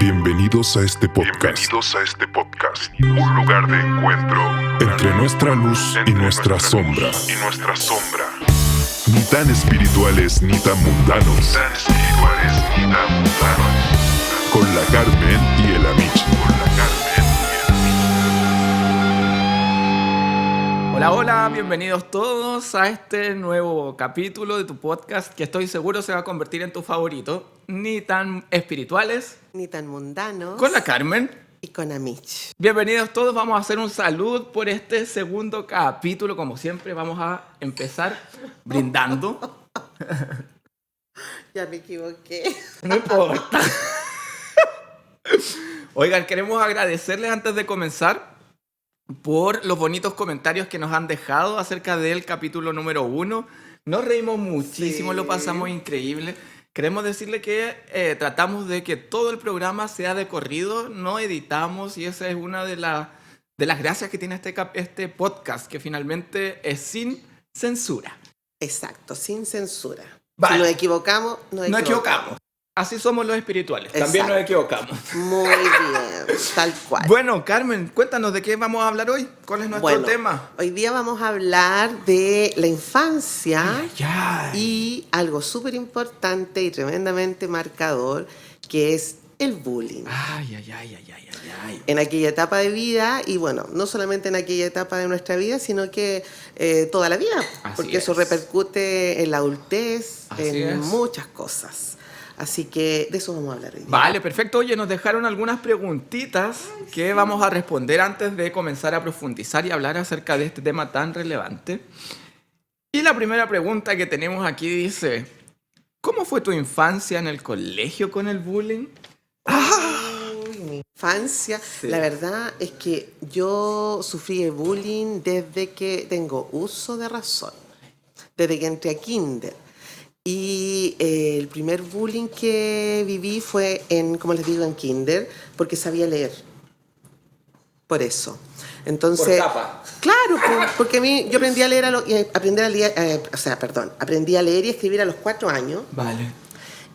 Bienvenidos a este podcast. Un lugar de encuentro entre nuestra luz y nuestra sombra. Ni tan espirituales ni tan mundanos. Con la Carmen y el Amich. Hola, hola, bienvenidos todos a este nuevo capítulo de tu podcast que estoy seguro se va a convertir en tu favorito. Ni tan espirituales, ni tan mundanos. Con la Carmen y con Amich. Bienvenidos todos, vamos a hacer un salud por este segundo capítulo. Como siempre, vamos a empezar brindando. Ya me equivoqué. No importa. Oigan, queremos agradecerles antes de comenzar por los bonitos comentarios que nos han dejado acerca del capítulo número 1. Nos reímos muchísimo, Sí. Lo pasamos increíble. Queremos decirle que tratamos de que todo el programa sea de corrido, no editamos, y esa es una de las gracias que tiene este podcast, que finalmente es sin censura. Exacto, sin censura. Vale. Si nos equivocamos, nos equivocamos. Así somos los espirituales, Exacto. También nos equivocamos. Muy bien, tal cual. Bueno, Carmen, cuéntanos de qué vamos a hablar hoy. ¿Cuál es nuestro tema? Hoy día vamos a hablar de la infancia Ay. y algo súper importante y tremendamente marcador, que es el bullying. Ay. En aquella etapa de vida, y bueno, no solamente en aquella etapa de nuestra vida, sino que toda la vida, Así porque eso es. repercute en la adultez, Así en es. muchas cosas. Así que de eso vamos a hablar hoy día. Vale, perfecto. Oye, nos dejaron algunas preguntitas que vamos a responder antes de comenzar a profundizar y hablar acerca de este tema tan relevante. Y la primera pregunta que tenemos aquí dice: ¿cómo fue tu infancia en el colegio con el bullying? Uy, mi infancia, Sí. la verdad es que yo sufrí de bullying desde que tengo uso de razón, desde que entré a kinder. Y el primer bullying que viví fue como les digo, en kinder, porque sabía leer. Por eso. Entonces, Por capa. claro, porque yo aprendí a leer aprendí a leer y escribir a los 4 años. Vale.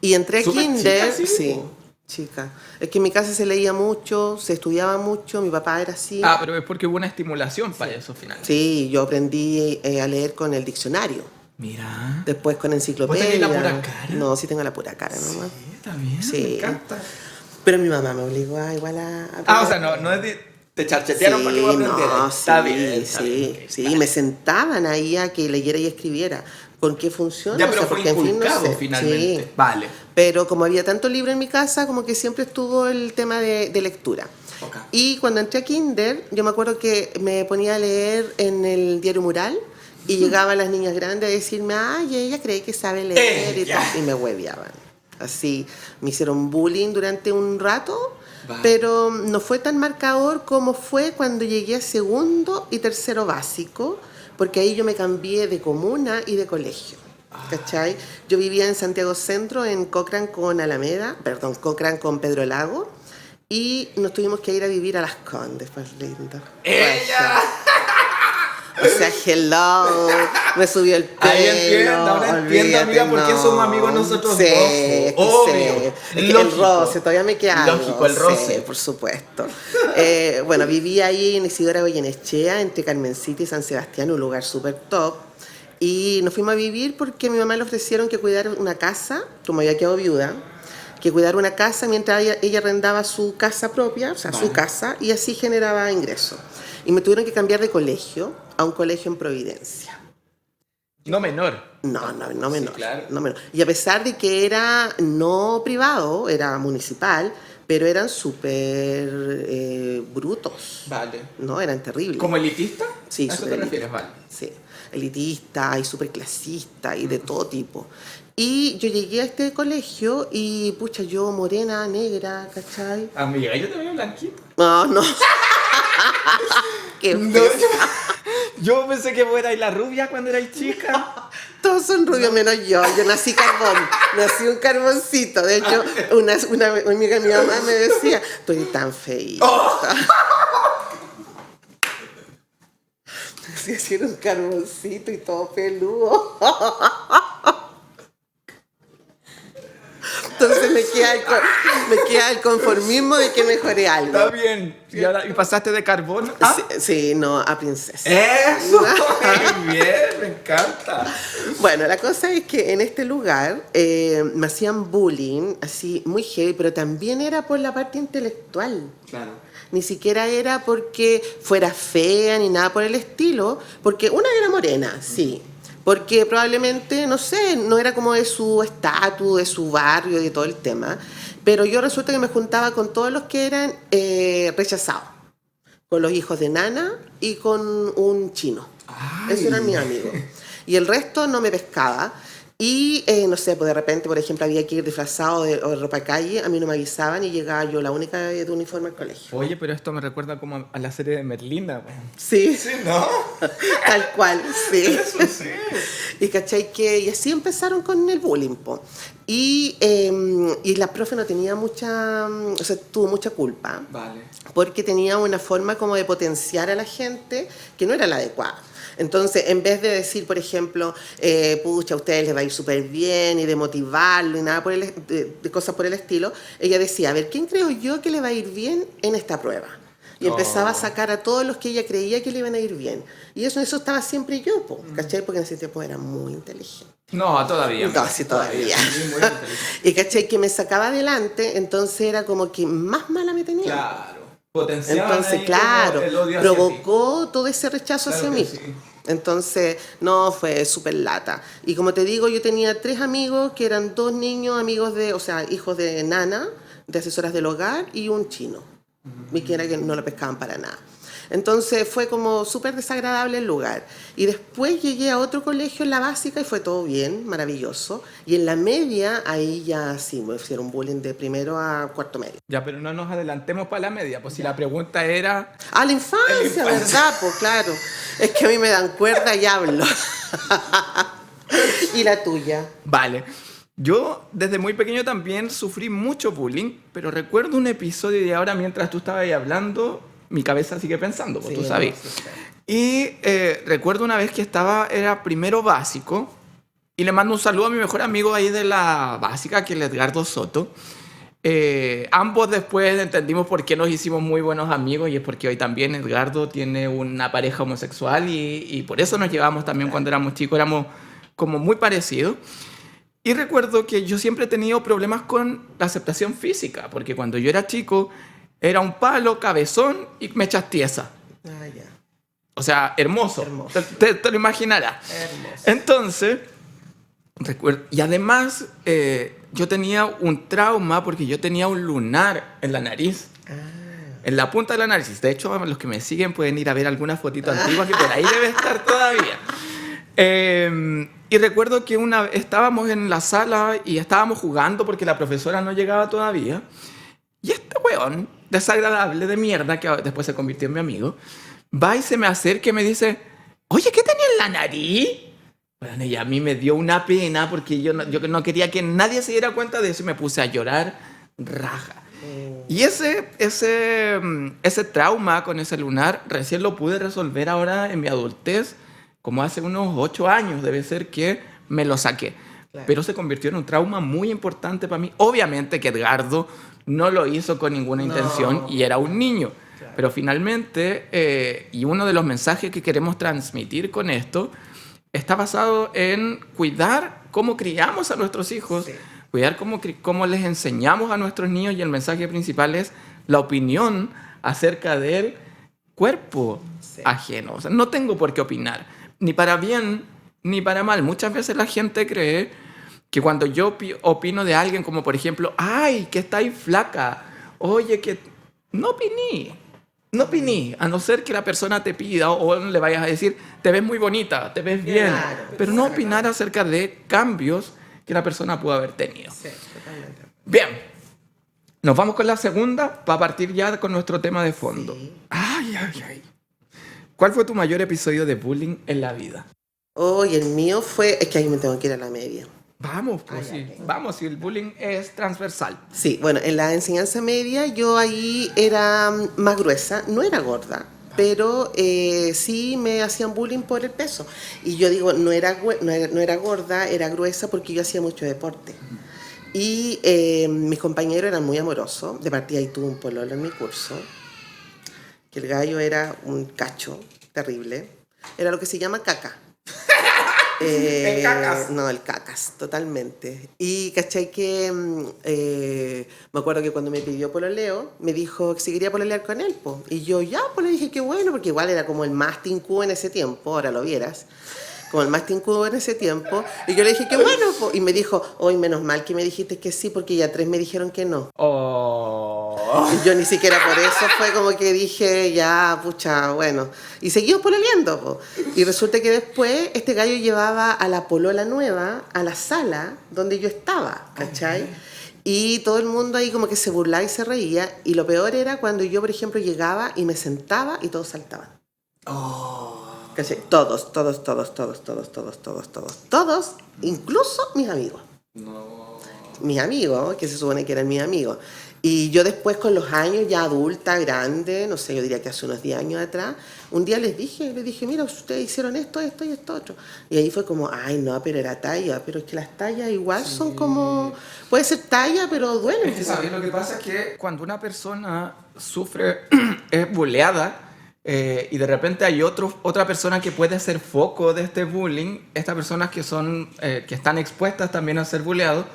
Y entré a Súper kinder, chica, sí, sí, po. chica. Es que en mi casa se leía mucho, se estudiaba mucho, mi papá era así. Pero es porque hubo una estimulación para eso, finalmente. Sí, yo aprendí a leer con el diccionario, Mira. después con enciclopedia. ¿Vos tenés la pura cara? No, sí tengo la pura cara nomás. Sí, está bien, Sí. me encanta. Pero mi mamá me obligó a igual a O sea, no es de... Te charchetearon para que vos aprendieras. No, Está sí, bien, está bien. sí. Y me sentaban ahí a que leyera y escribiera. ¿Con qué funciona? Ya, pero fue porque en fin, no inculcado sé. finalmente. Sí. Vale. Pero como había tanto libro en mi casa, como que siempre estuvo el tema de lectura. Ok. Y cuando entré a kinder, yo me acuerdo que me ponía a leer en el diario Mural y llegaban las niñas grandes a decirme, ay, ella cree que sabe leer Ella. y me hueveaban. Así, me hicieron bullying durante un rato, Vale. pero no fue tan marcador como fue cuando llegué a segundo y tercero básico, porque ahí yo me cambié de comuna y de colegio. ¿Cachai? Yo vivía en Santiago Centro, en Cochrane con Cochrane con Pedro Lago, y nos tuvimos que ir a vivir a Las Condes, pues lindo. ¡Ella! O sea, hello, me subió el pelo. Ahí entiendo, ahora entiendo, amiga, por qué somos amigos nosotros sí, dos. es que Obvio. sí. Es que el Lógico. roce, todavía me queda algo. Lógico, el roce. Sí, por supuesto. Bueno, viví ahí en Isidora Goyenechea, entre Carmencita y San Sebastián, un lugar súper top. Y nos fuimos a vivir porque a mi mamá le ofrecieron que cuidara una casa, como había quedado viuda, que cuidara una casa mientras ella arrendaba su casa propia, o sea, Vale. su casa, y así generaba ingresos. Y me tuvieron que cambiar de colegio a un colegio en Providencia. No menor. No menor, claro. no menor. Y a pesar de que era no privado, era municipal, pero eran súper brutos, Vale. ¿no? Eran terribles. ¿Como elitista? Sí, ¿A eso te súper refieres? elitista. Vale. Sí, elitista y súper clasista y de todo tipo. Y yo llegué a este colegio y, pucha, yo morena, negra, ¿cachai? Amiga, yo te veo blanquita. No. Qué No, feo. yo pensé que fuera la rubia cuando erais chica. Todos son rubios menos yo. Yo nací carbón, nací un carboncito. De hecho, una amiga de mi mamá me decía, tú eres tan feita. Me decía, era un carboncito y todo peludo. Entonces me queda el conformismo de que mejoré algo. Está bien. ¿Y pasaste de carbón Sí, no, a princesa. ¡Eso! Muy bien, me encanta. Bueno, la cosa es que en este lugar me hacían bullying, así muy heavy, pero también era por la parte intelectual. Claro. Ni siquiera era porque fuera fea ni nada por el estilo, porque una era morena, sí. Porque probablemente, no sé, no era como de su estatus, de su barrio, de todo el tema. Pero yo resulta que me juntaba con todos los que eran rechazados. Con los hijos de Nana y con un chino. Esos eran mis amigos. Y el resto no me pescaba. Y, no sé, pues de repente, por ejemplo, había que ir disfrazado de ropa de calle. A mí no me avisaban y llegaba yo la única de uniforme al colegio. Oye, pero esto me recuerda como a la serie de Merlina. Sí. Sí, ¿no? Tal cual, sí. Eso sí. Y cachai que y así empezaron con el bullying, po. Y la profe no tenía o sea, tuvo mucha culpa. Vale. Porque tenía una forma como de potenciar a la gente que no era la adecuada. Entonces, en vez de decir, por ejemplo, pucha, a ustedes les va a ir súper bien, y de motivarlo y nada de cosas por el estilo, ella decía, a ver, ¿quién creo yo que le va a ir bien en esta prueba? Y empezaba a sacar a todos los que ella creía que le iban a ir bien. Y eso estaba siempre yo, ¿cachai? Porque en ese tiempo era muy inteligente. No, todavía. No, sí, todavía. Sí, muy inteligente. Y cachai que me sacaba adelante, entonces era como que más mala me tenía. Claro. Potenciaba. Entonces, claro, provocó todo ese rechazo hacia mí. Sí. Entonces, no, fue súper lata. Y como te digo, yo tenía 3 amigos que eran 2 niños, hijos de Nana, de asesoras del hogar, y un chino. Y que era que no lo pescaban para nada. Entonces fue como súper desagradable el lugar. Y después llegué a otro colegio en la básica y fue todo bien, maravilloso. Y en la media, ahí ya sí, me hicieron bullying de primero a cuarto medio. Ya, pero no nos adelantemos para la media, pues si la pregunta era... La infancia, ¿verdad? Pues claro. Es que a mí me dan cuerda y hablo. ¿Y la tuya? Vale. Yo desde muy pequeño también sufrí mucho bullying, pero recuerdo un episodio de ahora mientras tú estabas ahí hablando, mi cabeza sigue pensando, pues sí, tú sabes. No, sí. Y recuerdo una vez que era primero básico, y le mando un saludo a mi mejor amigo ahí de la básica, que es el Edgardo Soto. Ambos después entendimos por qué nos hicimos muy buenos amigos, y es porque hoy también Edgardo tiene una pareja homosexual, y por eso nos llevamos también cuando éramos chicos, éramos como muy parecidos. Y recuerdo que yo siempre he tenido problemas con la aceptación física, porque cuando yo era chico era un palo, cabezón y mechas tiesas. Ya. O sea, hermoso. Te lo imaginarás. Hermoso. Entonces, recuerdo, y además yo tenía un trauma porque yo tenía un lunar en la nariz. En la punta de la nariz. De hecho, los que me siguen pueden ir a ver algunas fotitos antiguas que por ahí debe estar todavía. Y recuerdo que estábamos en la sala y estábamos jugando porque la profesora no llegaba todavía. Y este weón desagradable de mierda, que después se convirtió en mi amigo, va y se me acerca y me dice, oye, ¿qué tenía en la nariz? Bueno, y a mí me dio una pena porque yo no quería que nadie se diera cuenta de eso y me puse a llorar raja. Y ese trauma con ese lunar recién lo pude resolver ahora en mi adultez, como hace unos 8 años, debe ser que me lo saqué. Claro. Pero se convirtió en un trauma muy importante para mí. Obviamente que Edgardo no lo hizo con ninguna intención y era un niño. Claro. Pero finalmente, y uno de los mensajes que queremos transmitir con esto, está basado en cuidar cómo criamos a nuestros hijos, sí. Cuidar cómo les enseñamos a nuestros niños, y el mensaje principal es la opinión acerca del cuerpo ajeno. O sea, no tengo por qué opinar, ni para bien ni para mal. Muchas veces la gente cree que cuando yo opino de alguien, como por ejemplo, ¡ay, que está ahí flaca! Oye, que no opiné, a no ser que la persona te pida o le vayas a decir, te ves muy bonita, te ves bien, claro, pero no opinar acerca de cambios que la persona pudo haber tenido. Sí, totalmente. Bien, nos vamos con la segunda para partir ya con nuestro tema de fondo. Sí. Ay. ¿Cuál fue tu mayor episodio de bullying en la vida? El mío fue... Es que ahí me tengo que ir a la media. Vamos, pues sí. Okay. Vamos, si el bullying es transversal. Sí, bueno, en la enseñanza media yo ahí era más gruesa, no era gorda, pero sí me hacían bullying por el peso. Y yo digo, no era gorda, era gruesa porque yo hacía mucho deporte. Y mis compañeros eran muy amorosos. De partida ahí tuve un pololo en mi curso, que el gallo era un cacho terrible. Era lo que se llama caca. El cacas. No, el cacas, totalmente. Y cachai que me acuerdo que cuando me pidió pololeo, me dijo que si quería pololear con él, po. Y yo ya, pues le dije que bueno, porque igual era como el más tincudo en ese tiempo, ahora lo vieras. Como el más tincudo en ese tiempo. Y yo le dije que bueno, po. Y me dijo, hoy menos mal que me dijiste que sí, porque ya 3 me dijeron que no. Oh. Y yo ni siquiera por eso fue como que dije, ya, pucha, bueno. Y seguimos pololeando, po. Y resulta que después este gallo llevaba a la polola nueva a la sala donde yo estaba, ¿cachai? Y todo el mundo ahí como que se burlaba y se reía. Y lo peor era cuando yo, por ejemplo, llegaba y me sentaba y todos saltaban. ¿Cachai? Todos, incluso mis amigos. Mis amigos, que se supone que eran mis amigos. Y yo después con los años, ya adulta, grande, no sé, yo diría que hace unos 10 años atrás, un día les dije, mira, ustedes hicieron esto y esto otro. Y ahí fue como, ay, no, pero era talla, pero es que las tallas igual son como, puede ser talla, pero duelen. Es que, ¿sabes? Lo que pasa es que cuando una persona sufre, es buleada, y de repente hay otra persona que puede ser foco de este bullying, estas personas que son que están expuestas también a ser buleados,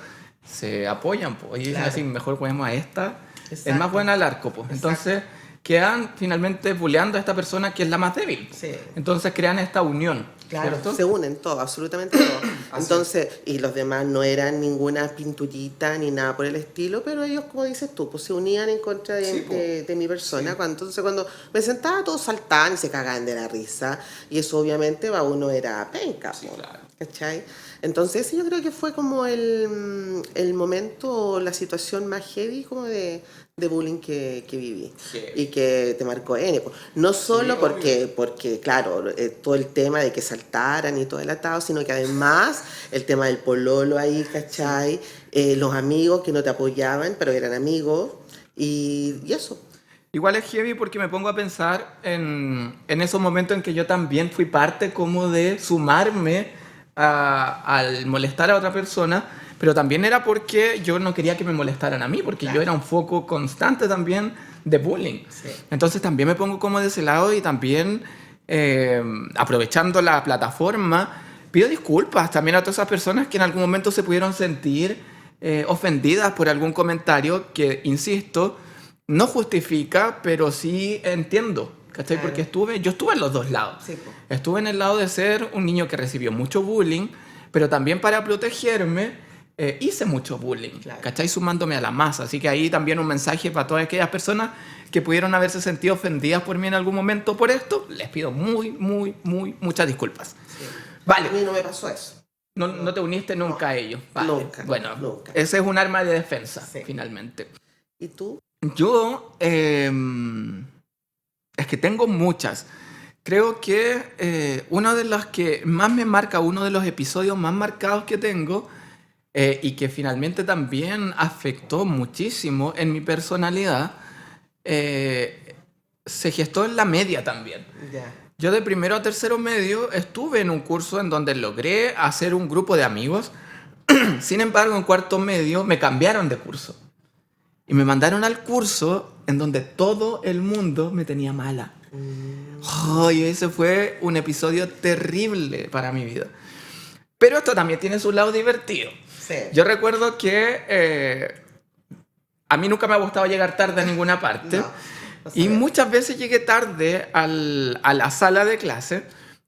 se apoyan, y dicen así, mejor juguemos a esta, es más buena al arco, pues. Entonces quedan finalmente buleando a esta persona que es la más débil. Sí. Entonces crean esta unión. Claro, ¿cierto? se unen todos, absolutamente todos. Entonces, y los demás no eran ninguna pinturita ni nada por el estilo, pero ellos, como dices tú, pues se unían en contra de mi persona. Sí. Entonces, cuando me sentaba, todos saltaban y se cagaban de la risa. Y eso, obviamente, para uno era penca, Sí, claro. ¿cachai? Entonces, yo creo que fue como el momento, la situación más heavy como de bullying que viví. Heavy. Y que te marcó N. No solo Sí, porque, claro, todo el tema de que saltaran y todo el atado, sino que además el tema del pololo ahí, ¿cachai? Los amigos que no te apoyaban, pero eran amigos, y eso. Igual es heavy porque me pongo a pensar en esos momentos en que yo también fui parte como de sumarme al molestar a otra persona, pero también era porque yo no quería que me molestaran a mí, porque yo era un foco constante también de bullying. Sí. Entonces también me pongo como de ese lado y también aprovechando la plataforma, pido disculpas también a todas esas personas que en algún momento se pudieron sentir ofendidas por algún comentario que, insisto, no justifica, pero sí entiendo, ¿cachai? Claro. Porque yo estuve en los dos lados. Sí, po. Estuve en el lado de ser un niño que recibió mucho bullying, pero también para protegerme hice mucho bullying, Claro. ¿cachai? Sumándome a la masa. Así que ahí también un mensaje para todas aquellas personas que pudieron haberse sentido ofendidas por mí en algún momento por esto. Les pido muchas disculpas. Sí. Vale. A mí no me pasó eso. No te uniste nunca a ellos. Vale. Nunca, Bueno, nunca. ese es un arma de defensa, Sí. finalmente. ¿Y tú? Yo, es que tengo muchas. Creo que una de las que más me marca, uno de los episodios más marcados que tengo, y que finalmente también afectó muchísimo en mi personalidad, se gestó en la media también. Ya. Yo de primero a tercero medio estuve en un curso en donde logré hacer un grupo de amigos. Sin embargo, en cuarto medio me cambiaron de curso. Y me mandaron al curso en donde todo el mundo me tenía mala. Y ese fue un episodio terrible para mi vida. Pero esto también tiene su lado divertido. Sí. Yo recuerdo que a mí nunca me ha gustado llegar tarde a ninguna parte. No Y sabía. muchas veces llegué tarde a la sala de clase.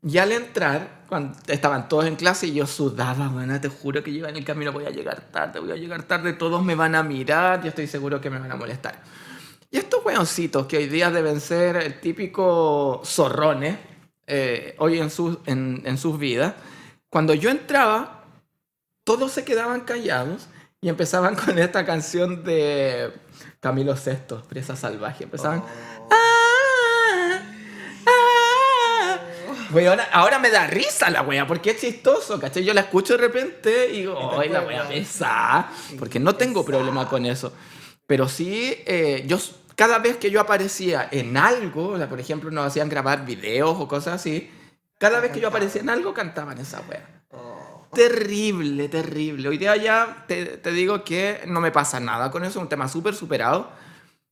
Y al entrar, cuando estaban todos en clase, y yo sudaba, bueno, te juro que yo iba en el camino, voy a llegar tarde, todos me van a mirar, yo estoy seguro que me van a molestar. Y estos weoncitos que hoy día deben ser el típico zorrones, hoy en sus vidas, cuando yo entraba, todos se quedaban callados y empezaban con esta canción de Camilo Sesto, Presa Salvaje. Empezaban... Weón, ahora me da risa la wea, porque es chistoso, ¿cachai? Yo la escucho de repente y digo, ¡ay, la wea pesa! Porque no tengo problema con eso. Pero sí, cada vez que yo aparecía en algo, o sea, por ejemplo, nos hacían grabar videos o cosas así, cada vez que yo aparecía en algo cantaban esa wea. Terrible, terrible. Hoy día ya te digo que no me pasa nada con eso, es un tema súper superado,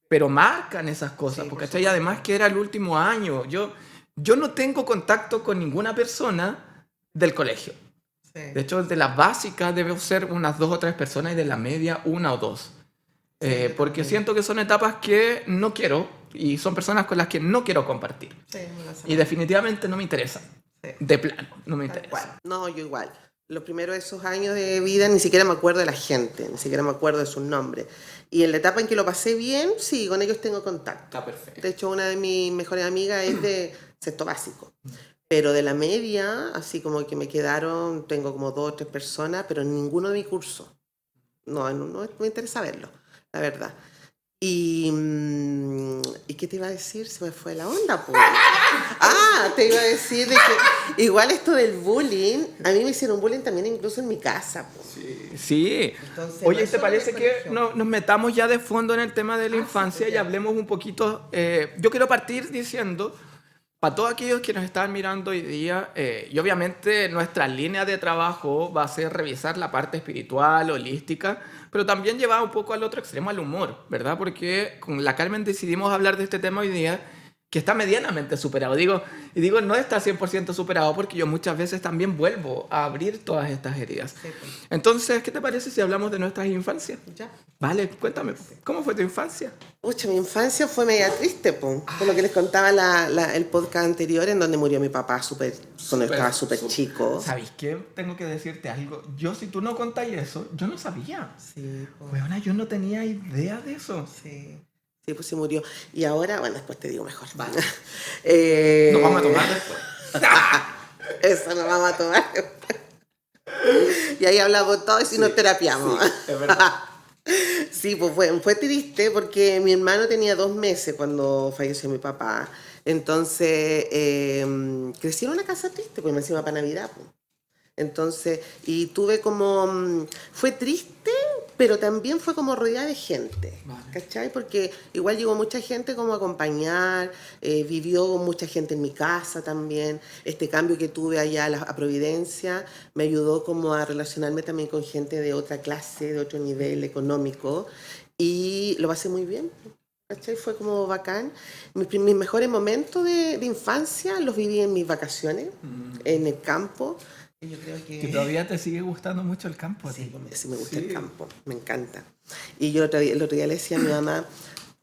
pero marcan esas cosas, Sí, porque por ¿cachai? Además que era el último año. Yo no tengo contacto con ninguna persona del colegio. Sí. De hecho, de las básicas debo ser unas 2 o 3 personas y de la media 1 o 2. Sí, Porque también. siento que son etapas que no quiero y son personas con las que no quiero compartir. Sí, me lo sé. Y definitivamente no me interesa. Sí. De plano, no me Tal interesa. cual. No, yo igual. Los primeros de esos años de vida ni siquiera me acuerdo de la gente, ni siquiera me acuerdo de sus nombres. Y en la etapa en que lo pasé bien, sí, con ellos tengo contacto. Está perfecto. De hecho, una de mis mejores amigas es de sexto básico. Pero de la media, así como que me quedaron, tengo como 2 o 3 personas, pero ninguno de mi curso. No me interesa verlo, la verdad. ¿Y qué te iba a decir? Se me fue la onda, pues. Te iba a decir de que igual esto del bullying, a mí me hicieron bullying también incluso en mi casa, pues. Sí. Entonces, Oye, no ¿te solo parece en el que colegio. nos metamos ya de fondo en el tema de la infancia pues y ya. hablemos un poquito? Yo quiero partir diciendo, para todos aquellos que nos están mirando hoy día, y obviamente nuestra línea de trabajo va a ser revisar la parte espiritual, holística, pero también llevar un poco al otro extremo, al humor, ¿verdad? Porque con la Carmen decidimos hablar de este tema hoy día, que está medianamente superado. Digo, no está 100% superado porque yo muchas veces también vuelvo a abrir todas estas heridas. Sí, pues. Entonces, ¿qué te parece si hablamos de nuestras infancias? Ya. Vale, cuéntame, ¿cómo fue tu infancia? Pucha, mi infancia fue media triste, po. Por lo que les contaba el podcast anterior, en donde murió mi papá cuando yo estaba súper chico. ¿Sabéis qué? Tengo que decirte algo. Yo, si tú no contáis eso, yo no sabía. Sí, po. Weona, yo no tenía idea de eso. Sí. Sí, pues sí murió. Y ahora, bueno, después te digo mejor. Vale. Eh, Nos vamos a tomar después. Eso nos vamos a tomar. Y ahí hablamos todo y si nos terapiamos. Sí, es verdad. Sí, pues fue triste porque mi hermano tenía 2 meses cuando falleció mi papá. Entonces, crecí en una casa triste, pues me encima para Navidad. Pues. Entonces, y tuve como, fue triste, pero también fue como rodeada de gente, Vale. ¿cachai? Porque igual llegó mucha gente como a acompañar, vivió mucha gente en mi casa también. Este cambio que tuve allá a Providencia me ayudó como a relacionarme también con gente de otra clase, de otro nivel económico, y lo pasé muy bien. ¿Cachai? Fue como bacán. Mis mejores momentos de infancia los viví en mis vacaciones, en el campo. Y yo creo Que todavía te sigue gustando mucho el campo. a ti. Sí, me gusta Sí. el campo, me encanta. Y yo el otro día le decía a mi mamá,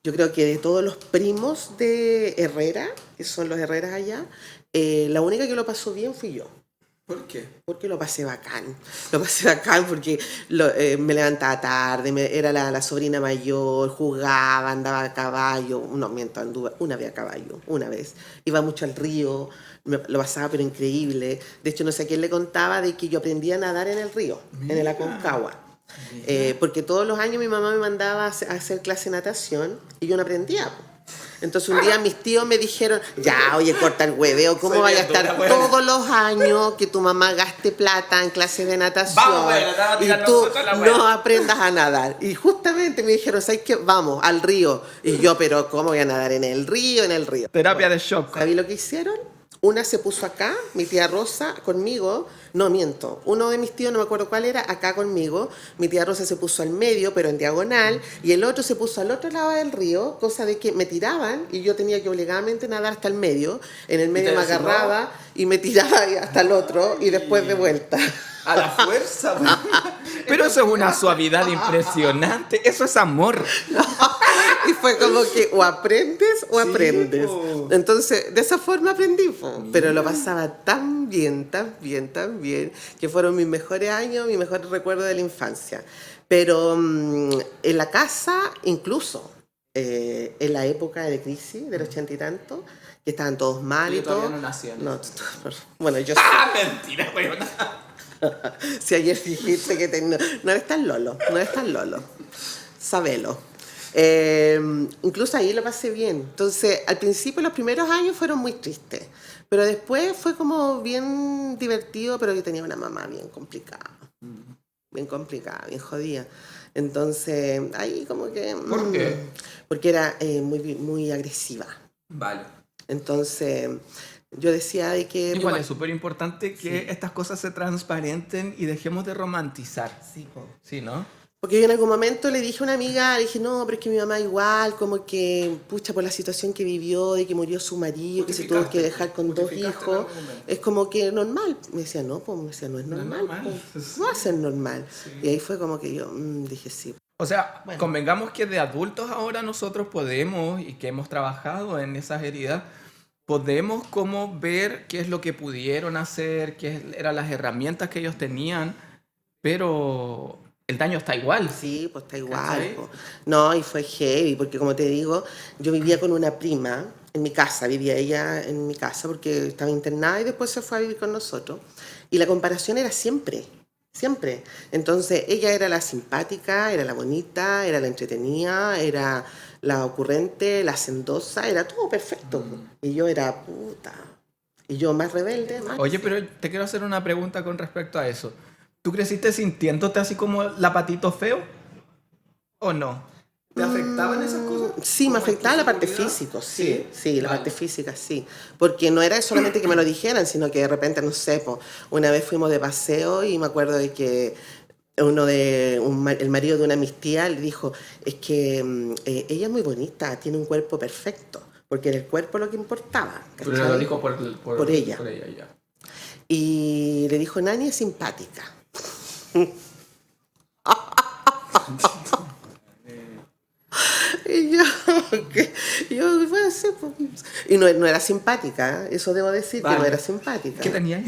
yo creo que de todos los primos de Herrera, que son los Herreras allá, la única que lo pasó bien fui yo. ¿Por qué? Porque lo pasé bacán. Lo pasé bacán porque me levantaba tarde, era la sobrina mayor, jugaba, andaba a caballo. No, miento, anduve una vez a caballo, una vez. Iba mucho al río, lo pasaba pero increíble. De hecho, no sé a quién le contaba de que yo aprendí a nadar en el río, en el Aconcagua. Porque todos los años mi mamá me mandaba a hacer clase de natación y yo no aprendía. Entonces un día mis tíos me dijeron, ya, oye, corta el hueveo, ¿cómo Soy vaya a bien estar dura, todos los años que tu mamá gaste plata en clases de natación Vamos, güey, te vamos a tirar y tú nosotros la no wea? aprendas a nadar? Y justamente me dijeron, ¿sabes qué? Vamos, al río. Y yo, pero ¿cómo voy a nadar en el río, en el río? Terapia de shock. ¿Sabí lo que hicieron? Una se puso acá, mi tía Rosa, conmigo. No, miento. Uno de mis tíos, no me acuerdo cuál era, acá conmigo. Mi tía Rosa se puso al medio, pero en diagonal. Y el otro se puso al otro lado del río, cosa de que me tiraban y yo tenía que obligadamente nadar hasta el medio. En el medio te me decía, agarraba y me tiraba hasta el otro y después de vuelta. A la fuerza. güey. Pero eso es una suavidad impresionante. Eso es amor. Y fue como que o aprendes o Sí, aprendes. po. Entonces, de esa forma aprendí, po. Pero lo pasaba tan bien, que fueron mis mejores años, mis mejores recuerdos de la infancia. Pero en la casa, incluso en la época de crisis, del 80 y tanto, que estaban todos mal Yo y todo. todavía no nací en No, bueno, yo ¡Ah, mentira, güey! si ayer dijiste que no eres tan lolo, sabelo. Incluso ahí lo pasé bien. Entonces, al principio, los primeros años fueron muy tristes, pero después fue como bien divertido, pero yo tenía una mamá bien complicada, bien jodida. Entonces, ahí como que... ¿Por qué? Porque era muy agresiva. Vale. Entonces, Yo decía de que... Igual es súper importante que estas cosas se transparenten y dejemos de romantizar. Sí, po. Sí, ¿no? Porque yo en algún momento le dije a una amiga, le dije, no, pero es que mi mamá igual, como que, pucha, por la situación que vivió, de que murió su marido, que se tuvo que dejar con 2 hijos, es como que normal. Me decía, no, pues, me decía, no es normal, pues, no va a ser normal. Sí. Y ahí fue como que yo dije, sí. O sea, bueno, convengamos que de adultos ahora nosotros podemos, y que hemos trabajado en esas heridas, podemos como ver qué es lo que pudieron hacer, qué eran las herramientas que ellos tenían, pero el daño está igual. Sí, pues está igual. Pues. No, y fue heavy, porque como te digo, yo vivía con una prima en mi casa, vivía ella en mi casa porque estaba internada y después se fue a vivir con nosotros. Y la comparación era siempre. Siempre. Entonces, ella era la simpática, era la bonita, era la entretenida, era la ocurrente, la hacendosa, era todo perfecto. Y yo era puta. Y yo más rebelde. Más Oye, pero te quiero hacer una pregunta con respecto a eso. ¿Tú creciste sintiéndote así como la patito feo? ¿O no? ¿Te afectaban esas cosas? Sí, me afectaba la parte física, sí, la parte física, sí. Porque no era solamente que me lo dijeran, sino que de repente, no sé, una vez fuimos de paseo y me acuerdo de que el marido de una de mis tías le dijo, es que ella es muy bonita, tiene un cuerpo perfecto, porque era el cuerpo lo que importaba. ¿Cachai? Pero lo dijo por ella. Por ella, ya. Y le dijo, Nani es simpática. Y yo fue así, pues. Y no era simpática, eso debo decir, que no era simpática. ¿Qué tenía ahí?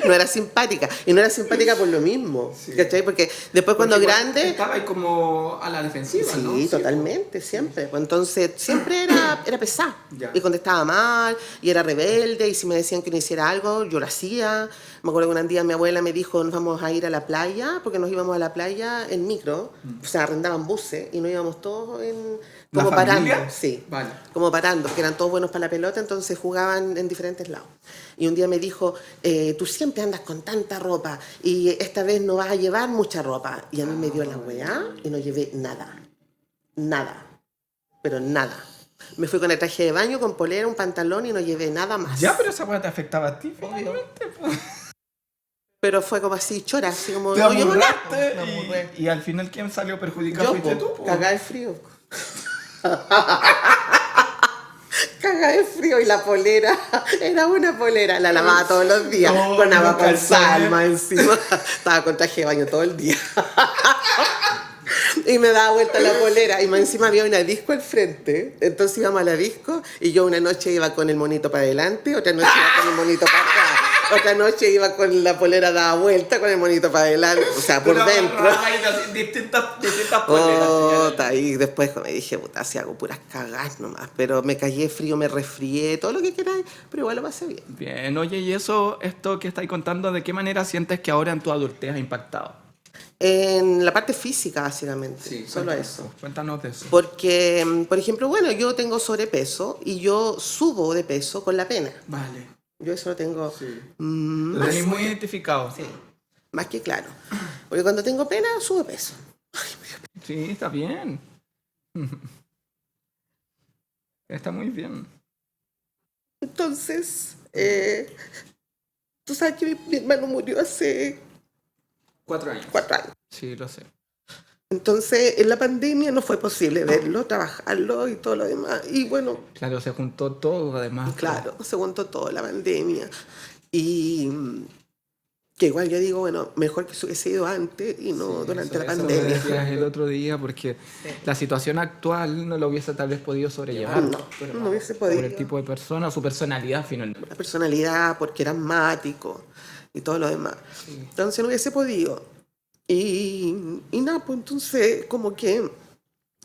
No era simpática, y no era simpática por lo mismo, sí. ¿Cachai? Porque después cuando grande... Estaba ahí como a la defensiva, sí, ¿no? Sí, totalmente, siempre. Pues entonces siempre era pesada, y contestaba mal, y era rebelde, y si me decían que no hiciera algo, yo lo hacía. Me acuerdo que un día mi abuela me dijo, nos vamos a ir a la playa, porque nos íbamos a la playa en micro, o sea, arrendaban buses, y nos íbamos todos como parando, sí, vale. Como parando, que eran todos buenos para la pelota, entonces jugaban en diferentes lados. Y un día me dijo, tú siempre andas con tanta ropa y esta vez no vas a llevar mucha ropa. Y a mí me dio la weá y no llevé nada, pero nada. Me fui con el traje de baño, con polera, un pantalón y no llevé nada más. Ya, pero esa weá te afectaba a ti, obviamente. Pero fue como así, chora, así como... Te amurraste y al final, ¿quién salió perjudicado? Fuiste tú, cagá de frío. Cagada de frío y la polera, era una polera, la lavaba todos los días, con agua con sal más encima, estaba con traje de baño todo el día. Y me daba vuelta la polera y más encima había una disco al frente, entonces íbamos a la disco y yo una noche iba con el monito para adelante, otra noche iba con el monito para atrás. Otra noche iba con la polera dada vuelta, con el monito para adelante, o sea, por dentro. Distintas poleras. Y después me dije, puta, así hago puras cagadas nomás. Pero me cagué frío, me resfrié, todo lo que queráis, pero igual lo pasé bien. Bien, oye, y esto que estáis contando, ¿de qué manera sientes que ahora en tu adultez ha impactado? En la parte física, básicamente. Sí, solo eso. Cuéntanos de eso. Porque, por ejemplo, bueno, yo tengo sobrepeso y yo subo de peso con la pena. Vale. Yo eso lo tengo lo tenéis muy identificado. Sí, más que claro. Porque cuando tengo pena, subo peso. Sí, está bien. Está muy bien. Entonces, tú sabes que mi hermano murió hace 4 años. 4 años. Sí, lo sé. Entonces, en la pandemia no fue posible verlo, trabajarlo y todo lo demás. Y bueno... Claro, se juntó todo además. Claro, se juntó todo, la pandemia. Y que igual yo digo, bueno, mejor que se hubiese ido antes y no durante la pandemia. Eso me decías el otro día, porque la situación actual no lo hubiese tal vez podido sobrellevar. No hubiese podido. Por el tipo de persona, su personalidad finalmente. La personalidad, porque era asmático y todo lo demás. Sí. Entonces no hubiese podido. Y nada, pues entonces como que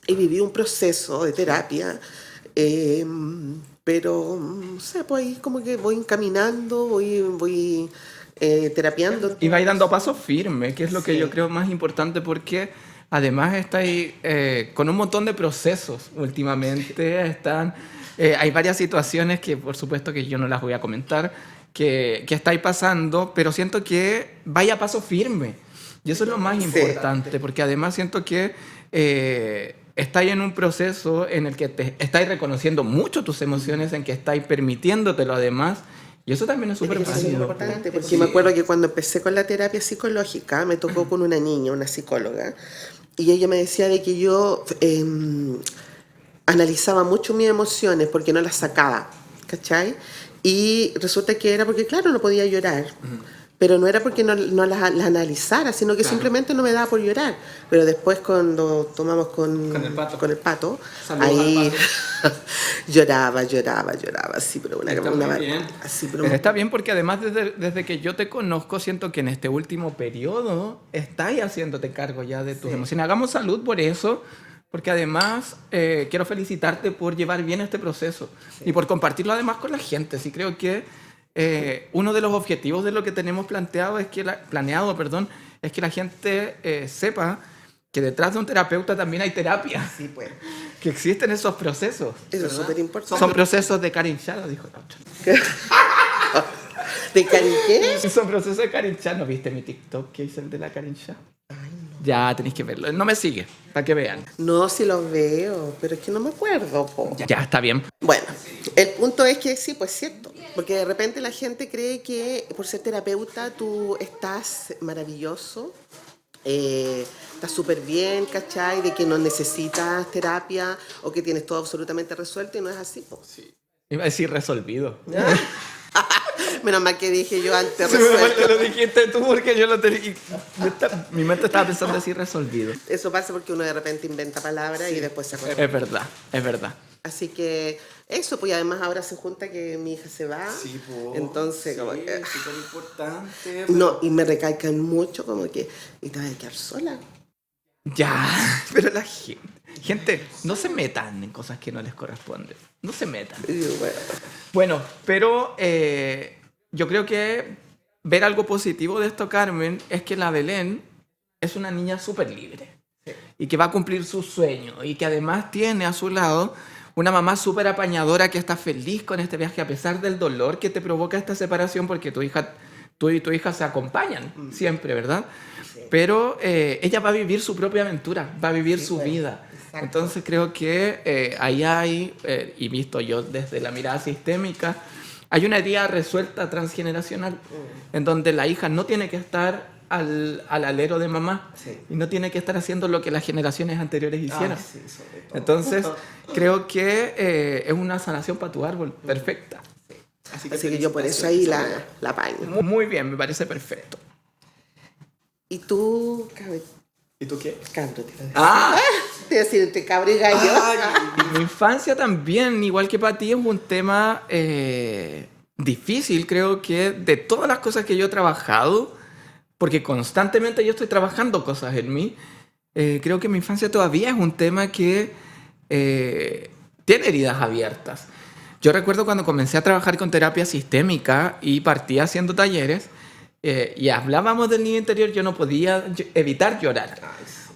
he vivido un proceso de terapia, pero no sé, pues ahí como que voy encaminando, voy terapiando. Y vais dando pasos firmes, que es lo que yo creo más importante, porque además estáis con un montón de procesos últimamente. Hay varias situaciones que por supuesto que yo no las voy a comentar, que estáis pasando, pero siento que vaya a paso firme. Y eso es lo más importante, porque además siento que estáis en un proceso en el que te estáis reconociendo mucho tus emociones, en que estáis permitiéndotelo además. Y eso también es súper Eso es válido. importante, porque Sí. me acuerdo que cuando empecé con la terapia psicológica, me tocó con una niña, una psicóloga, y ella me decía de que yo analizaba mucho mis emociones porque no las sacaba, ¿cachai? Y resulta que era porque, claro, no podía llorar. Pero no era porque no las analizara, sino que simplemente no me daba por llorar. Pero después cuando tomamos con el pato, Saludos ahí al lloraba, así, pero Está muy bien. así, pero Está bien porque además desde que yo te conozco siento que en este último periodo estás haciéndote cargo ya de tus emociones. Hagamos salud por eso, porque además quiero felicitarte por llevar bien este proceso y por compartirlo además con la gente. Sí, creo que uno de los objetivos de lo que tenemos planeado es que la gente sepa que detrás de un terapeuta también hay terapia, sí, pues. que existen esos procesos. Eso es ¿verdad? súper importante. Son procesos de carinchada, dijo la otra. ¿De cariñé? Sí, son procesos de carinchada. ¿No viste mi TikTok que hice el de la carinchada? Ya tenéis que verlo. No me sigue, para que vean. No, sí los veo, pero es que no me acuerdo, po. Ya, está bien. Bueno, el punto es que sí, pues cierto, porque de repente la gente cree que por ser terapeuta tú estás maravilloso, estás súper bien, ¿cachai? De que no necesitas terapia o que tienes todo absolutamente resuelto y no es así, po. Iba a decir resolvido. Menos mal que dije yo antes Sí, menos mal que resuelto. lo dijiste tú porque yo lo tenía. Mi mente estaba pensando decir resolvido. Eso pasa porque uno de repente inventa palabras y después se acuerda. Es verdad, es verdad. Así que eso, pues y además ahora se junta que mi hija se va. Entonces, como que... súper importante. No, y me recalcan mucho como que... Y te vas a quedar sola. Ya, pero la gente, no se metan en cosas que no les corresponden. No se metan. Y yo, bueno, Bueno, pero yo creo que ver algo positivo de esto, Carmen, es que la Belén es una niña súper libre y que va a cumplir sus sueños y que además tiene a su lado una mamá súper apañadora que está feliz con este viaje a pesar del dolor que te provoca esta separación porque tú y tu hija se acompañan siempre, ¿verdad? Sí. Pero ella va a vivir su propia aventura, va a vivir su vida. exacto. Entonces creo que ahí hay, y visto yo desde la mirada sistémica, hay una herida resuelta transgeneracional en donde la hija no tiene que estar al alero de mamá Sí. y no tiene que estar haciendo lo que las generaciones anteriores hicieron. sí, sobre todo. Entonces creo que es una sanación para tu árbol perfecta. Así que yo por eso ahí la apaño. Muy bien, me parece perfecto. Y tú, ¿Y tú qué? cabro, te iba a decir. ¡Ah! Te iba a decir, te cabro y gallo. Mi infancia también, igual que para ti, es un tema difícil, creo que de todas las cosas que yo he trabajado, porque constantemente yo estoy trabajando cosas en mí, creo que mi infancia todavía es un tema que tiene heridas abiertas. Yo recuerdo cuando comencé a trabajar con terapia sistémica y partí haciendo talleres y hablábamos del niño interior, yo no podía evitar llorar.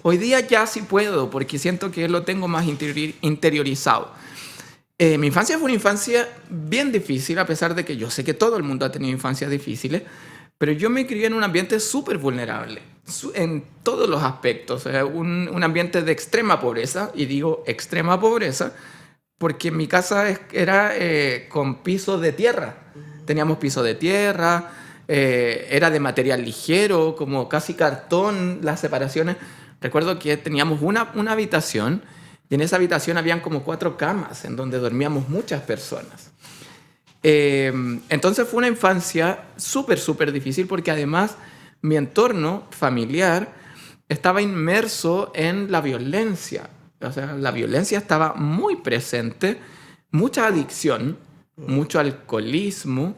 Hoy día ya sí puedo, porque siento que lo tengo más interiorizado. Mi infancia fue una infancia bien difícil, a pesar de que yo sé que todo el mundo ha tenido infancias difíciles, pero yo me crié en un ambiente súper vulnerable, en todos los aspectos. Un ambiente de extrema pobreza, y digo extrema pobreza, porque mi casa era con piso de tierra. Teníamos piso de tierra, era de material ligero, como casi cartón, las separaciones. Recuerdo que teníamos una habitación y en esa habitación habían como 4 camas en donde dormíamos muchas personas. Entonces fue una infancia súper, súper difícil porque además mi entorno familiar estaba inmerso en la violencia. O sea, la violencia estaba muy presente, mucha adicción, mucho alcoholismo,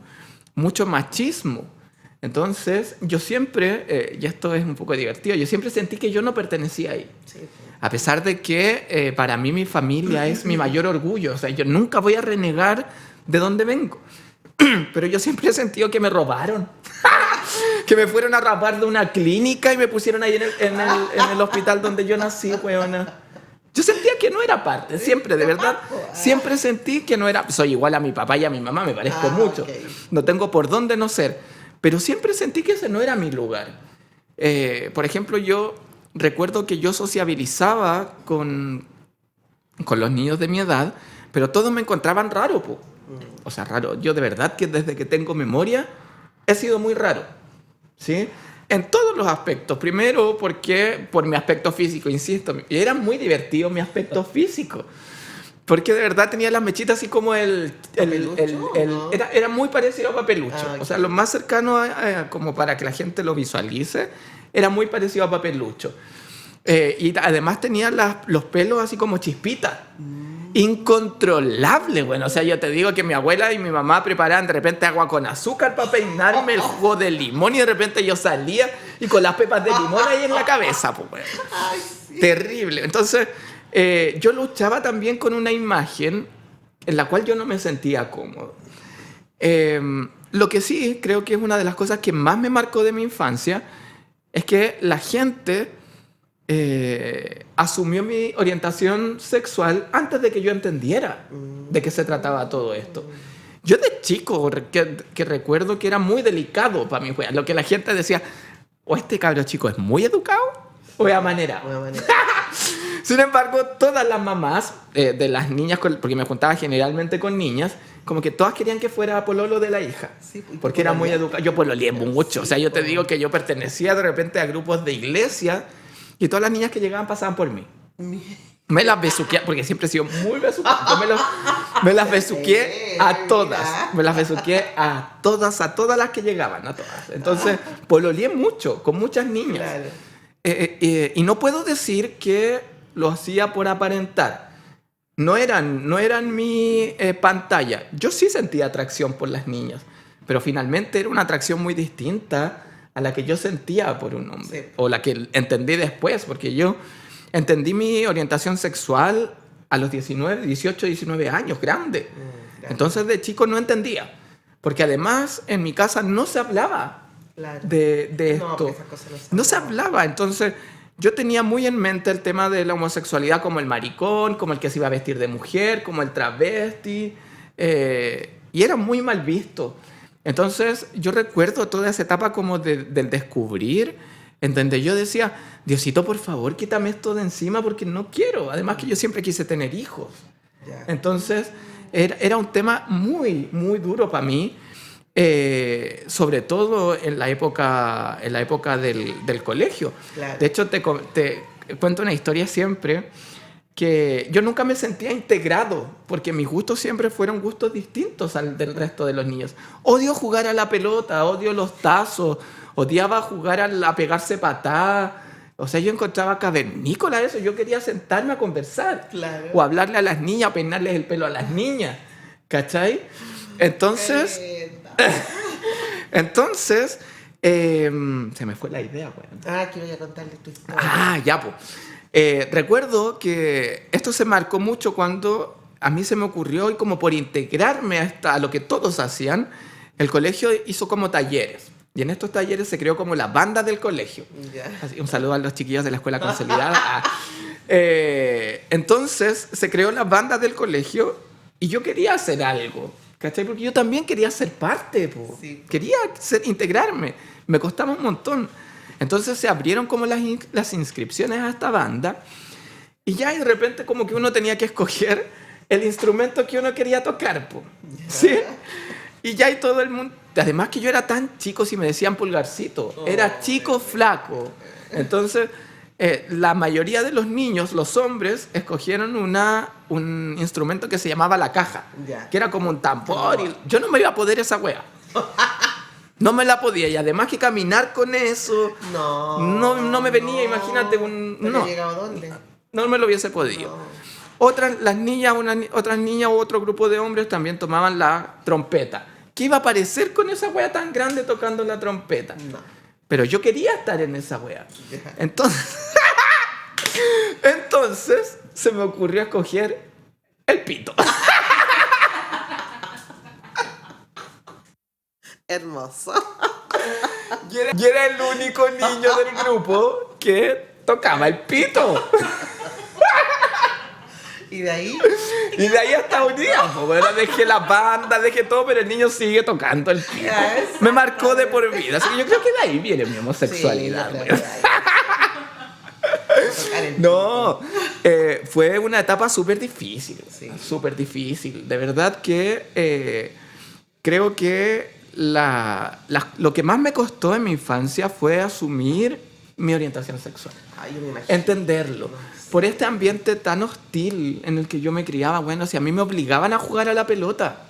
mucho machismo. Entonces, yo siempre, y esto es un poco divertido, yo siempre sentí que yo no pertenecía ahí. Sí. A pesar de que para mí mi familia es mi mayor orgullo. O sea, yo nunca voy a renegar de dónde vengo. Pero yo siempre he sentido que me robaron. Que me fueron a rapar de una clínica y me pusieron ahí en el hospital donde yo nací, weona. Yo sentía que no era parte, siempre, de verdad. Siempre sentí que no era... Soy igual a mi papá y a mi mamá, me parezco mucho. Okay. No tengo por dónde no ser. Pero siempre sentí que ese no era mi lugar. Por ejemplo, yo recuerdo que yo sociabilizaba con con los niños de mi edad, pero todos me encontraban raro, po. O sea, raro. Yo de verdad que desde que tengo memoria he sido muy raro, ¿sí? En todos los aspectos. Primero, porque por mi aspecto físico, insisto. Y era muy divertido mi aspecto físico. Porque de verdad tenía las mechitas así como era muy parecido a Papelucho. O sea, lo más cercano como para que la gente lo visualice, era muy parecido a Papelucho. Y además tenía los pelos así como chispitas. Incontrolable, bueno. O sea, yo te digo que mi abuela y mi mamá preparaban de repente agua con azúcar para peinarme, el jugo de limón, y de repente yo salía y con las pepas de limón ahí en la cabeza, pues, bueno. Ay, sí. Terrible. Entonces, yo luchaba también con una imagen en la cual yo no me sentía cómodo. Lo que sí creo que es una de las cosas que más me marcó de mi infancia es que la gente asumió mi orientación sexual antes de que yo entendiera de qué se trataba todo esto. Yo de chico que recuerdo que era muy delicado para mí. Lo que la gente decía, o este cabro chico es muy educado o es amanerado. Sin embargo, todas las mamás de las niñas, porque me juntaba generalmente con niñas, como que todas querían que fuera pololo de la hija. Sí, porque era muy educado. Yo pololeé mucho. O sea, yo te digo que yo pertenecía de repente a grupos de iglesia y todas las niñas que llegaban pasaban por mí. Me las besuqueé, porque siempre he sido muy besuqueado. Me las besuqueé a todas. Me las besuqueé a todas las que llegaban, a todas. Entonces, pololeé mucho, con muchas niñas. Claro. Y no puedo decir que lo hacía por aparentar. No eran mi pantalla. Yo sí sentía atracción por las niñas, pero finalmente era una atracción muy distinta a la que yo sentía por un hombre. Sí. O la que entendí después, porque yo entendí mi orientación sexual a los 18, 19 años, grande. Entonces de chico no entendía, porque además en mi casa no se hablaba de esto. No se hablaba. Entonces yo tenía muy en mente el tema de la homosexualidad como el maricón, como el que se iba a vestir de mujer, como el travesti, y era muy mal visto. Entonces yo recuerdo toda esa etapa como del descubrir, en donde yo decía, Diosito, por favor, quítame esto de encima porque no quiero. Además que yo siempre quise tener hijos. Entonces era un tema muy, muy duro para mí, sobre todo en la época del colegio. Claro. De hecho, te cuento una historia siempre, que yo nunca me sentía integrado, porque mis gustos siempre fueron gustos distintos al del resto de los niños. Odio jugar a la pelota, odio los tazos, odiaba jugar a pegarse patadas. O sea, yo encontraba cavernícola eso. Yo quería sentarme a conversar, claro, o hablarle a las niñas, o peinarles el pelo a las niñas, ¿cachai? Entonces, se me fue la idea, güey. Que voy a contarle tu historia. Ya, pues. Recuerdo que esto se marcó mucho cuando a mí se me ocurrió, y como por integrarme a lo que todos hacían, el colegio hizo como talleres. Y en estos talleres se creó como la banda del colegio. Así, un saludo a los chiquillos de la escuela consolidada. Entonces se creó la banda del colegio y yo quería hacer algo, ¿cachai? Porque yo también quería ser parte, sí. Quería integrarme. Me costaba un montón. Entonces se abrieron como las inscripciones a esta banda, y ya de repente como que uno tenía que escoger el instrumento que uno quería tocar, ¿sí? Y ya hay todo el mundo. Además que yo era tan chico, si me decían pulgarcito, era chico, flaco. Entonces la mayoría de los niños, los hombres, escogieron un instrumento que se llamaba la caja, que era como un tambor. Y yo no me iba a poder esa wea. No me la podía, y además que caminar con eso no me venía, imagínate. ¿Dónde? No me lo hubiese podido. Otras niñas u otro grupo de hombres también tomaban la trompeta. ¿Qué iba a parecer con esa wea tan grande tocando la trompeta? No. Pero yo quería estar en esa wea. Entonces se me ocurrió escoger el pito. Hermoso. Y era el único niño del grupo que tocaba el pito. ¿Y de ahí? Y de ahí hasta un día. Bueno, dejé la banda, dejé todo, pero el niño sigue tocando el pito. Me marcó de por vida. Así que yo creo que de ahí viene mi homosexualidad. Sí, no. Fue una etapa súper difícil, súper difícil. De verdad que creo que lo que más me costó en mi infancia fue asumir mi orientación sexual. Ay, yo me imagino. Entenderlo. Por este ambiente tan hostil en el que yo me criaba, bueno, si a mí me obligaban a jugar a la pelota,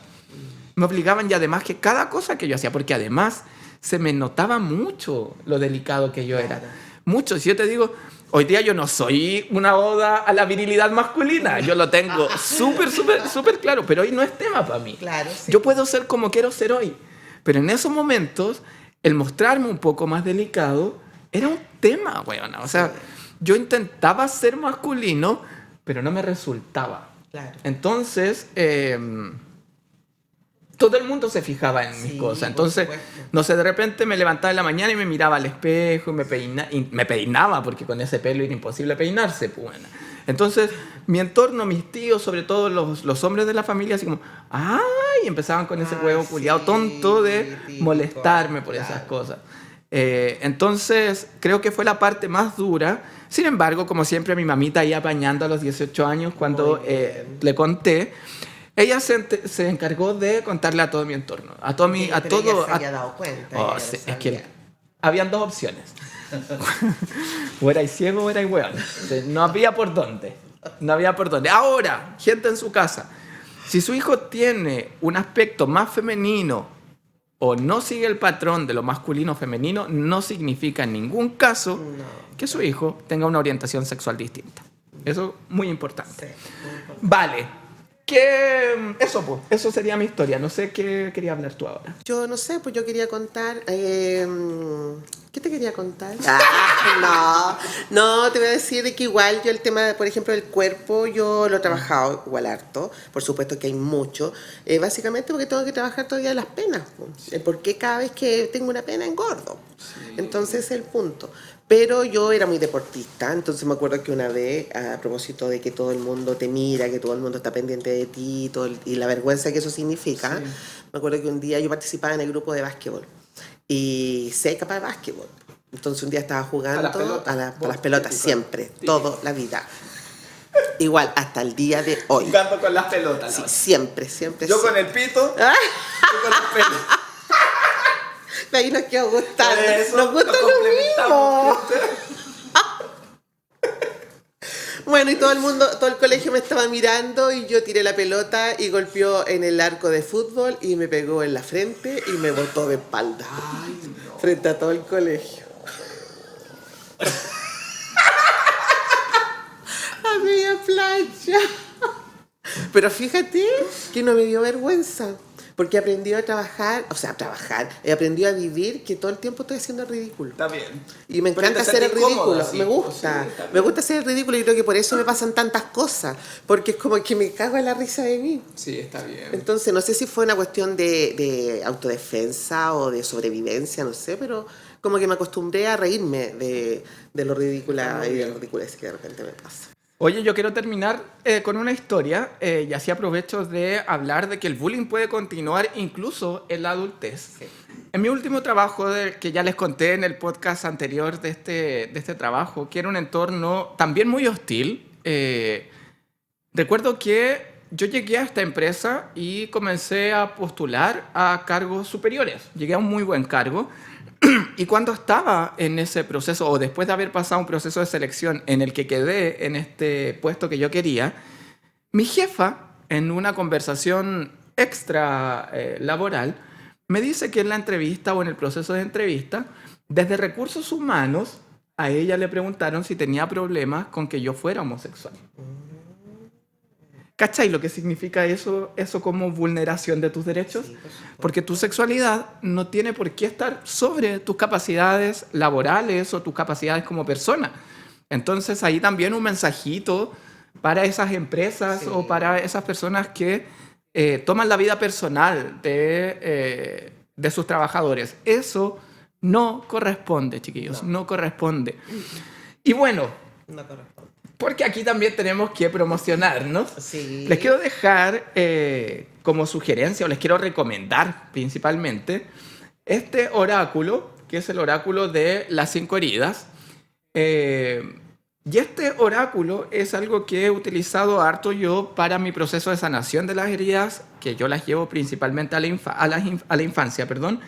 me obligaban, y además que cada cosa que yo hacía, porque además se me notaba mucho lo delicado que yo era. Mucho. Si yo te digo, hoy día yo no soy una oda a la virilidad masculina, yo lo tengo súper claro, pero hoy no es tema para mí. Claro, sí. Yo puedo ser como quiero ser hoy, pero en esos momentos, el mostrarme un poco más delicado era un tema, weona. O sea, yo intentaba ser masculino, pero no me resultaba. Claro. Entonces, todo el mundo se fijaba en mis cosas. Entonces, no sé, de repente me levantaba en la mañana y me miraba al espejo y me peinaba, porque con ese pelo era imposible peinarse, pues, bueno. Entonces, mi entorno, mis tíos, sobre todo los hombres de la familia, así como, ¡ay! Empezaban con ese huevo culiado tonto de molestarme por esas cosas. Entonces, creo que fue la parte más dura. Sin embargo, como siempre, mi mamita ahí apañando a los 18 años, cuando le conté, ella se encargó de contarle a todo mi entorno, a todo mi, a Pero todo. ella se había dado cuenta. Oh, ella sí, lo es que sabía. habían dos opciones. O erais ciego o erais weón. No había por dónde. No había por dónde. Ahora, gente en su casa, si su hijo tiene un aspecto más femenino o no sigue el patrón de lo masculino o femenino, no significa en ningún caso que su hijo tenga una orientación sexual distinta. Eso es muy importante. Sí, muy importante. Vale. Eso sería mi historia. No sé qué quería hablar tú ahora. Yo no sé, pues yo quería contar. ¿Qué te quería contar? No, te voy a decir de que igual yo el tema, por ejemplo, del cuerpo, yo lo he trabajado igual harto. Por supuesto que hay mucho. Básicamente porque tengo que trabajar todavía las penas. Porque cada vez que tengo una pena engordo. Sí. Entonces es el punto. Pero yo era muy deportista, entonces me acuerdo que una vez, a propósito de que todo el mundo te mira, que todo el mundo está pendiente de ti y la vergüenza que eso significa, me acuerdo que un día yo participaba en el grupo de básquetbol y sé capaz de básquetbol. Entonces un día estaba jugando a las pelotas, siempre, toda la vida. Igual, hasta el día de hoy. Jugando con las pelotas. Sí, siempre. Yo con el pito, tú con las pelotas. De ahí nos quedó gustando. Eso, nos gusta lo mismo. Bueno, y todo el colegio me estaba mirando y yo tiré la pelota y golpeó en el arco de fútbol y me pegó en la frente y me botó de espalda. Ay, no. Frente a todo el colegio. A media plancha. Pero fíjate que no me dio vergüenza. Porque aprendí a trabajar, aprendí a vivir que todo el tiempo estoy haciendo el ridículo. Está bien. Y me encanta hacer el ridículo, sí, me gusta. Sí, me gusta hacer el ridículo y creo que por eso me pasan tantas cosas. Porque es como que me cago en la risa de mí. Sí, está bien. Entonces, no sé si fue una cuestión de autodefensa o de sobrevivencia, no sé, pero como que me acostumbré a reírme de lo ridícula y de lo ridiculez que de repente me pasa. Oye, yo quiero terminar con una historia y así aprovecho de hablar de que el bullying puede continuar incluso en la adultez. Sí. En mi último trabajo, que ya les conté en el podcast anterior de este trabajo, que era un entorno también muy hostil, recuerdo que yo llegué a esta empresa y comencé a postular a cargos superiores. Llegué a un muy buen cargo. Y cuando estaba en ese proceso, o después de haber pasado un proceso de selección en el que quedé en este puesto que yo quería, mi jefa, en una conversación extra laboral, me dice que en la entrevista o en el proceso de entrevista, desde recursos humanos, a ella le preguntaron si tenía problemas con que yo fuera homosexual. ¿Cachai lo que significa eso como vulneración de tus derechos? Sí, porque tu sexualidad no tiene por qué estar sobre tus capacidades laborales o tus capacidades como persona. Entonces ahí también un mensajito para esas empresas o para esas personas que toman la vida personal de sus trabajadores. Eso no corresponde, chiquillos, no corresponde. Y bueno, no corresponde. Porque aquí también tenemos que promocionarnos. Sí. Les quiero dejar como sugerencia, o les quiero recomendar principalmente, este oráculo, que es el oráculo de las 5 heridas. Y este oráculo es algo que he utilizado harto yo para mi proceso de sanación de las heridas, que yo las llevo principalmente a la infancia, perdón.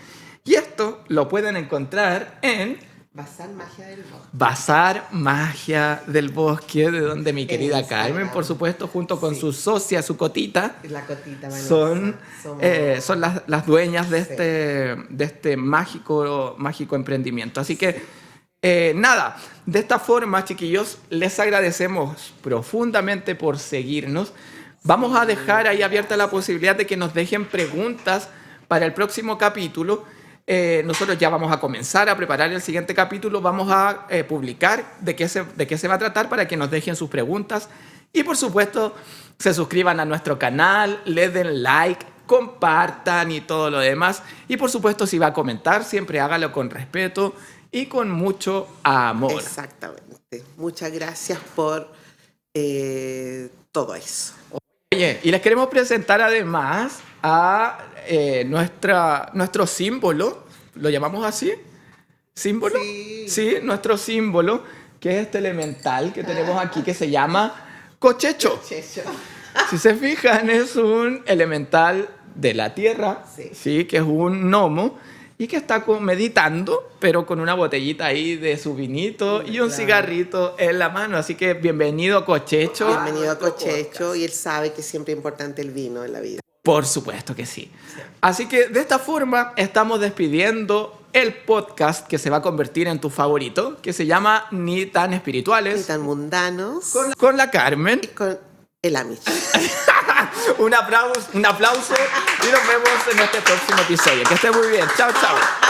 Y esto lo pueden encontrar en Bazar Magia del Bosque. Bazar Magia del Bosque, de donde mi querida Instagram. Carmen, por supuesto, junto con Sí. su socia, su cotita, La cotita Vanosa. son las dueñas de este mágico emprendimiento. Así que, nada, de esta forma, chiquillos, les agradecemos profundamente por seguirnos. Vamos a dejar ahí abierta la posibilidad de que nos dejen preguntas para el próximo capítulo. Nosotros ya vamos a comenzar a preparar el siguiente capítulo, vamos a publicar de qué se va a tratar para que nos dejen sus preguntas y por supuesto se suscriban a nuestro canal, le den like, compartan y todo lo demás y por supuesto si va a comentar siempre hágalo con respeto y con mucho amor. Exactamente. Muchas gracias por todo eso. Oye, y les queremos presentar además a nuestro símbolo, ¿lo llamamos así? ¿Símbolo? Sí, nuestro símbolo, que es este elemental que tenemos aquí, que se llama Cochecho. Si se fijan, es un elemental de la tierra, sí, que es un gnomo, y que está meditando, pero con una botellita ahí de su vinito y un cigarrito en la mano. Así que bienvenido, Cochecho. Bienvenido a Cochecho, y él sabe que siempre es importante el vino en la vida. Por supuesto que sí. Así que de esta forma estamos despidiendo el podcast que se va a convertir en tu favorito, que se llama Ni tan espirituales. Ni tan mundanos. Con la Carmen. Y con el Amish. Un aplauso y nos vemos en este próximo episodio. Que esté muy bien. Chao, chao.